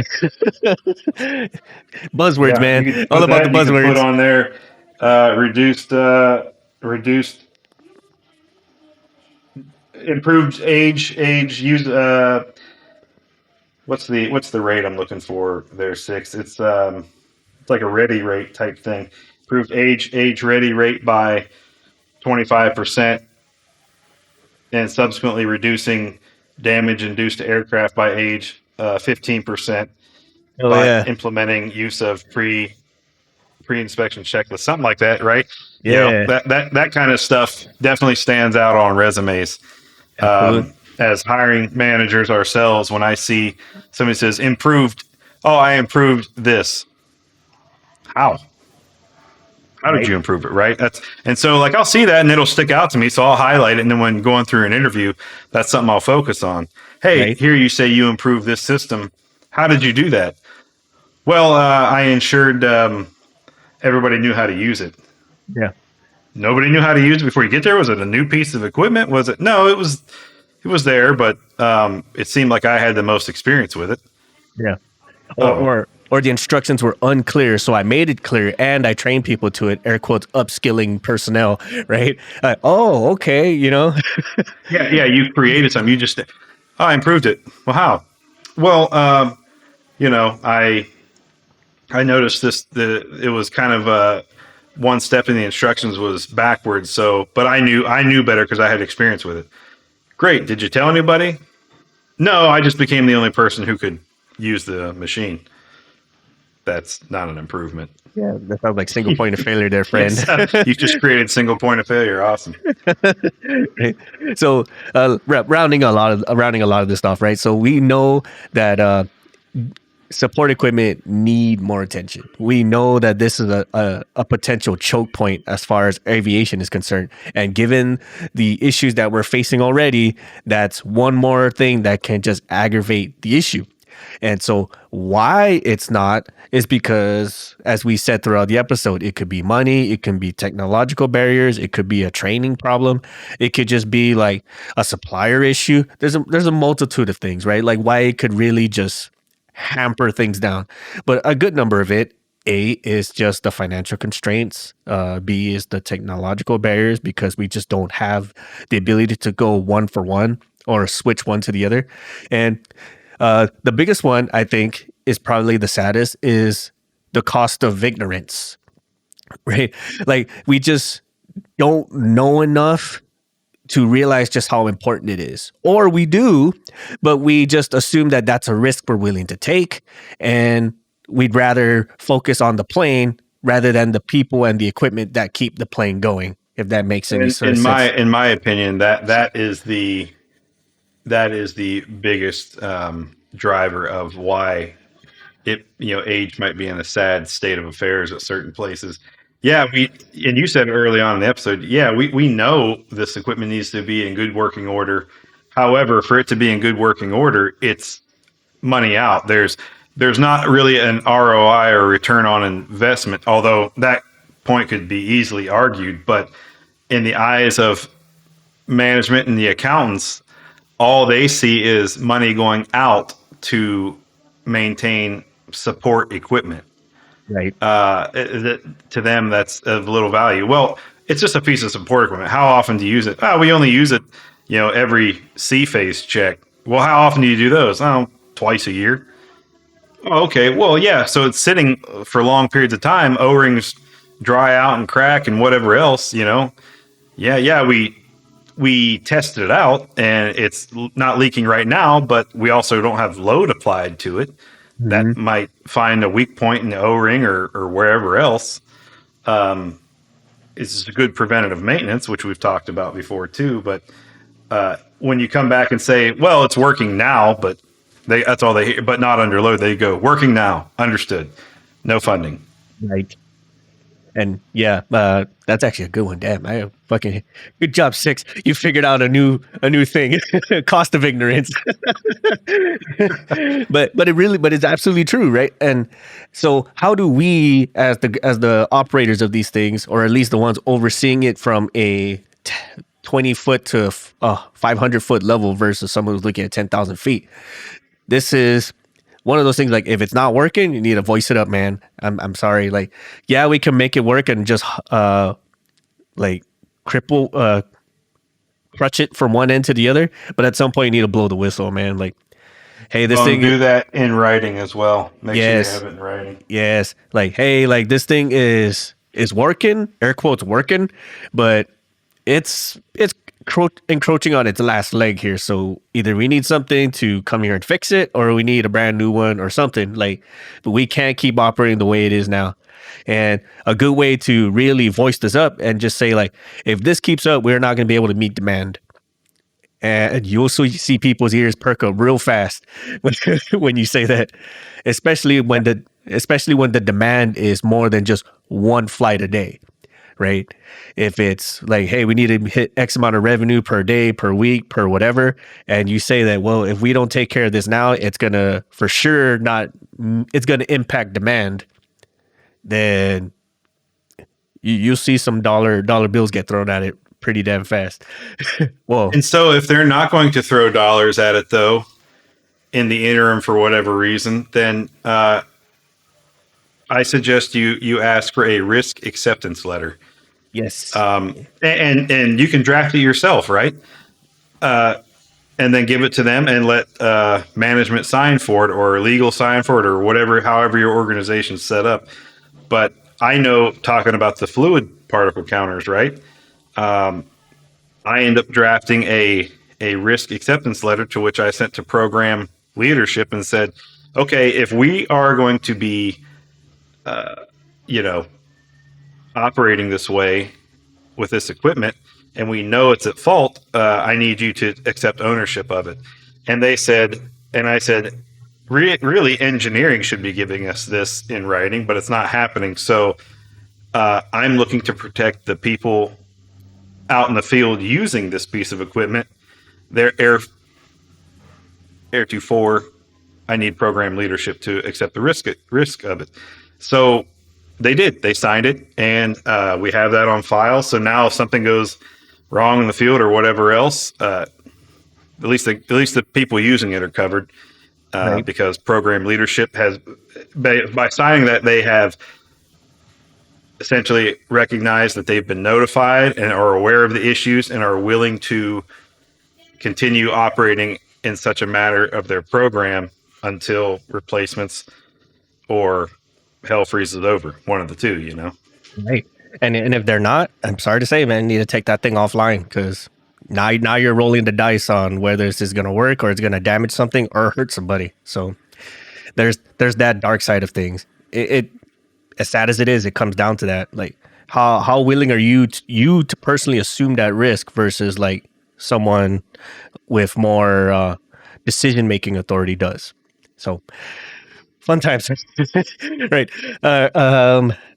Buzzwords, yeah, man, all about the buzzwords. You can put on there reduced. Improved age use. What's the rate I'm looking for there? 6. It's like a ready rate type thing. Improved age ready rate by 25%, and subsequently reducing damage induced to aircraft by age 15% by implementing use of pre-inspection checklist, something like that, right? Yeah. That kind of stuff definitely stands out on resumes. As hiring managers ourselves, when I see somebody says improved, I improved this. How did you improve it? Right. And so like, I'll see that and it'll stick out to me. So I'll highlight it. And then when going through an interview, that's something I'll focus on. Hey, here you say you improved this system. How did you do that? Well, I ensured everybody knew how to use it. Yeah. Nobody knew how to use it before you get there. Was it a new piece of equipment? Was it? No, it was there, but it seemed like I had the most experience with it. Yeah. Or the instructions were unclear, so I made it clear and I trained people to it, air quotes, upskilling personnel, right? Okay, Yeah, you created something. You just, I improved it. Well, how? Well, I noticed it was kind of one step in the instructions was backwards. So, but I knew better because I had experience with it. Great. Did you tell anybody? No, I just became the only person who could use the machine. That's not an improvement. Yeah, that sounds like single point of failure there, friend. You just created single point of failure. Awesome. So rounding a lot of this stuff, right? So we know that support equipment need more attention. We know that this is a potential choke point as far as aviation is concerned. And given the issues that we're facing already, that's one more thing that can just aggravate the issue. And so why it's not is because, as we said throughout the episode, it could be money, it can be technological barriers, it could be a training problem, it could just be like a supplier issue. There's a multitude of things, right? Like why it could really just hamper things down. But a good number of it, A, is just the financial constraints. B is the technological barriers because we just don't have the ability to go one for one or switch one to the other. And the biggest one, I think, is probably the saddest, is the cost of ignorance, right? Like we just don't know enough to realize just how important it is. Or we do, but we just assume that that's a risk we're willing to take. And we'd rather focus on the plane rather than the people and the equipment that keep the plane going, if that makes any sense. In my opinion, that is the biggest driver of why age might be in a sad state of affairs at certain places. Yeah, and you said early on in the episode, we know this equipment needs to be in good working order. However, for it to be in good working order, it's money out. There's not really an ROI or return on investment, although that point could be easily argued. But in the eyes of management and the accountants, all they see is money going out to maintain support equipment. Right. To them, that's of little value. Well, it's just a piece of support equipment. How often do you use it? We only use it, every C phase check. Well, how often do you do those? Twice a year. Oh, okay. Well, yeah. So it's sitting for long periods of time. O-rings dry out and crack and whatever else, we tested it out and it's not leaking right now, but we also don't have load applied to it. Mm-hmm. That might find a weak point in the O-ring or wherever else. It's a good preventative maintenance, which we've talked about before too. But when you come back and say, well, it's working now, but that's all they hear, but not under load, they go, working now, understood, no funding. Right. And that's actually a good one. Damn, I fucking good job, 6. You figured out a new thing. Cost of ignorance. but it's absolutely true, right? And so how do we as the operators of these things, or at least the ones overseeing it from a 20-foot to 500-foot level versus someone who's looking at 10,000 feet? This is one of those things, like, if it's not working, you need to voice it up, man. I'm sorry. Like, we can make it work and just crutch it from one end to the other. But at some point, you need to blow the whistle, man. Like, hey, this thing. Do that in writing as well. Make sure you have it in writing. Yes. Like, hey, like this thing is working, air quotes working, but it's encroaching on its last leg here. So either we need something to come here and fix it, or we need a brand new one or something. Like, but we can't keep operating the way it is now. And a good way to really voice this up and just say, like, if this keeps up, we're not going to be able to meet demand. And you'll see people's ears perk up real fast when you say that, especially when the demand is more than just one flight a day, right? If it's like, hey, we need to hit X amount of revenue per day, per week, per whatever, and you say that, well, if we don't take care of this now, it's gonna for sure not. It's gonna impact demand. Then you'll see some dollar bills get thrown at it pretty damn fast. Whoa. And so if they're not going to throw dollars at it, though, in the interim for whatever reason, then I suggest you ask for a risk acceptance letter. Yes. And you can draft it yourself, right? And then give it to them and let management sign for it, or legal sign for it, or whatever, however your organization's set up. But I know, talking about the fluid particle counters, right? I end up drafting a risk acceptance letter, to which I sent to program leadership and said, okay, if we are going to be, operating this way with this equipment, and we know it's at fault, I need you to accept ownership of it. And they said, and I said, really, engineering should be giving us this in writing, but it's not happening. So I'm looking to protect the people out in the field using this piece of equipment. Their heretofore, I need program leadership to accept the risk of it. So they did. They signed it, and we have that on file. So now, if something goes wrong in the field or whatever else, at least the people using it are covered, right. Because program leadership has, by signing that, they have essentially recognized that they've been notified and are aware of the issues and are willing to continue operating in such a manner of their program until replacements or hell freezes over. One of the two, Right. And if they're not, I'm sorry to say, man, you need to take that thing offline, because now you're rolling the dice on whether this is going to work or it's going to damage something or hurt somebody. So there's that dark side of things. It as sad as it is, it comes down to that. Like, how willing are you to personally assume that risk versus like someone with more decision-making authority does. So fun times. Right.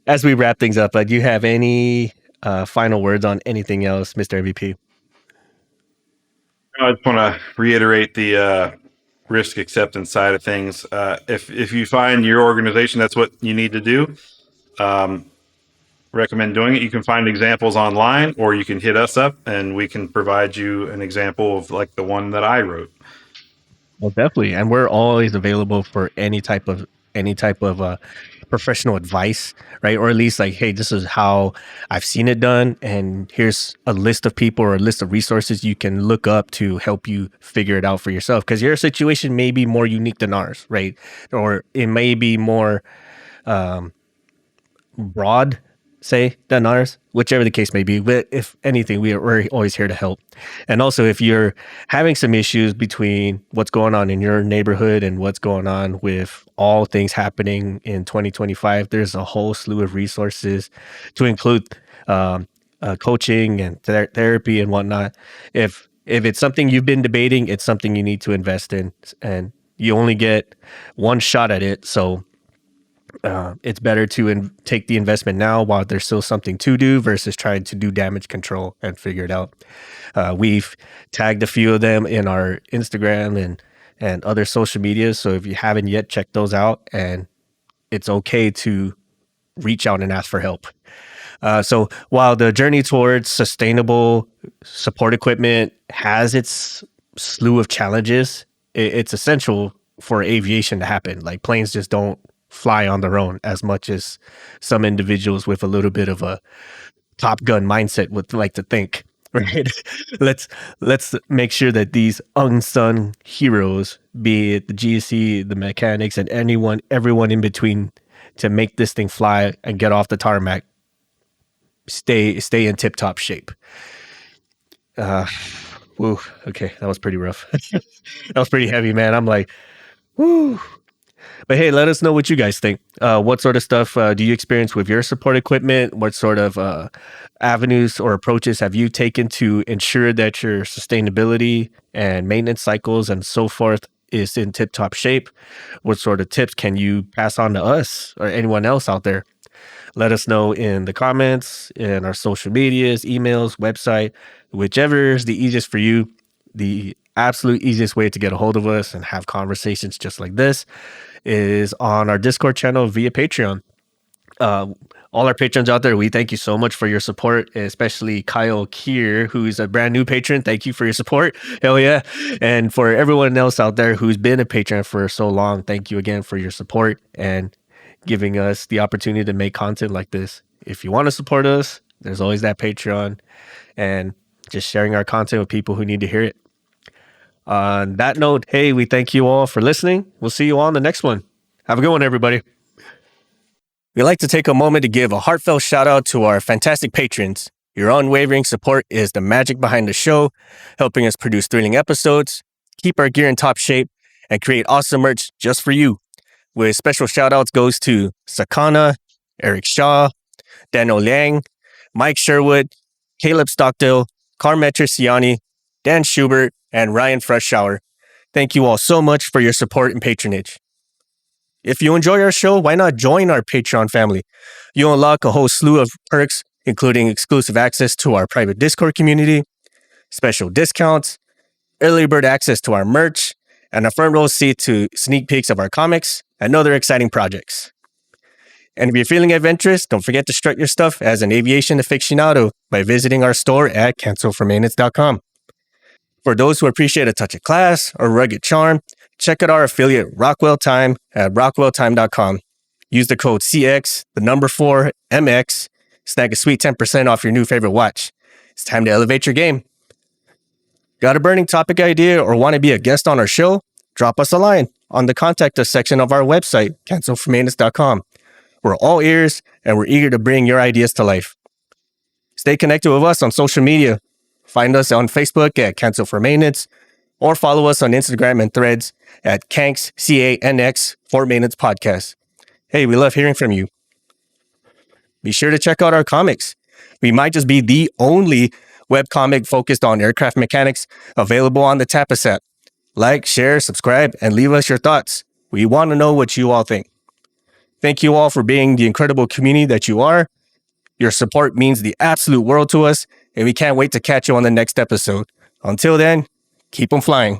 As we wrap things up, do you have any final words on anything else, Mr. MVP? I just want to reiterate the risk acceptance side of things. If you find your organization that's what you need to do, recommend doing it. You can find examples online, or you can hit us up and we can provide you an example of like the one that I wrote. Well, definitely. And we're always available for any type of professional advice, right? Or at least like, hey, this is how I've seen it done, and here's a list of people or a list of resources you can look up to help you figure it out for yourself, because your situation may be more unique than ours, right? Or it may be more broad, say, than ours, whichever the case may be. But if anything, we're always here to help. And also, if you're having some issues between what's going on in your neighborhood and what's going on with all things happening in 2025, there's a whole slew of resources, to include coaching and therapy and whatnot. If it's something you've been debating, it's something you need to invest in, and you only get one shot at it. So it's better to take the investment now while there's still something to do, versus trying to do damage control and figure it out. We've tagged a few of them in our Instagram and other social medias. So if you haven't yet, check those out, and it's okay to reach out and ask for help. So while the journey towards sustainable support equipment has its slew of challenges, it's essential for aviation to happen. Like, planes just don't fly on their own, as much as some individuals with a little bit of a Top Gun mindset would like to think, right? Let's make sure that these unsung heroes, be it the GSE, the mechanics, and everyone in between, to make this thing fly and get off the tarmac, stay in tip-top shape. Woo, okay, that was pretty rough. That was pretty heavy, man. I'm like, woo. But hey, let us know what you guys think. What sort of stuff do you experience with your support equipment? What sort of avenues or approaches have you taken to ensure that your sustainability and maintenance cycles and so forth is in tip-top shape? What sort of tips can you pass on to us or anyone else out there? Let us know in the comments, in our social medias, emails, website, whichever is the easiest for you. The absolute easiest way to get a hold of us and have conversations just like this is on our Discord channel via Patreon. All our patrons out there, we thank you so much for your support, especially Kiel K, who's a brand new patron. Thank you for your support. Hell yeah. And for everyone else out there who's been a patron for so long, thank you again for your support and giving us the opportunity to make content like this. If you want to support us, there's always that Patreon and just sharing our content with people who need to hear it. On that note, hey, we thank you all for listening. We'll see you all on the next one. Have a good one, everybody. We'd like to take a moment to give a heartfelt shout out to our fantastic patrons. Your unwavering support is the magic behind the show, helping us produce thrilling episodes, keep our gear in top shape, and create awesome merch just for you. With special shout outs goes to SaKonna, Eric Shaw, Daniel Liang, Mike Sherwood, Caleb Stockdale, Carm M, Dan Schubert, and Ryan Freshour. Thank you all so much for your support and patronage. If you enjoy our show, why not join our Patreon family? You'll unlock a whole slew of perks, including exclusive access to our private Discord community, special discounts, early bird access to our merch, and a front row seat to sneak peeks of our comics and other exciting projects. And if you're feeling adventurous, don't forget to strut your stuff as an aviation aficionado by visiting our store at cancelformaintenance.com. For those who appreciate a touch of class or rugged charm, check out our affiliate Rockwell Time at rockwelltime.com. Use the code CX, the number 4, MX, snag a sweet 10% off your new favorite watch. It's time to elevate your game. Got a burning topic idea or want to be a guest on our show? Drop us a line on the contact us section of our website, cancelformaintenance.com. We're all ears and we're eager to bring your ideas to life. Stay connected with us on social media. Find us on Facebook at Cancel for Maintenance or follow us on Instagram and Threads at Canx, CANX, for Maintenance Podcast. Hey, we love hearing from you. Be sure to check out our comics. We might just be the only webcomic focused on aircraft mechanics available on the Tapas app. Like, share, subscribe, and leave us your thoughts. We want to know what you all think. Thank you all for being the incredible community that you are. Your support means the absolute world to us, and we can't wait to catch you on the next episode. Until then, keep them flying.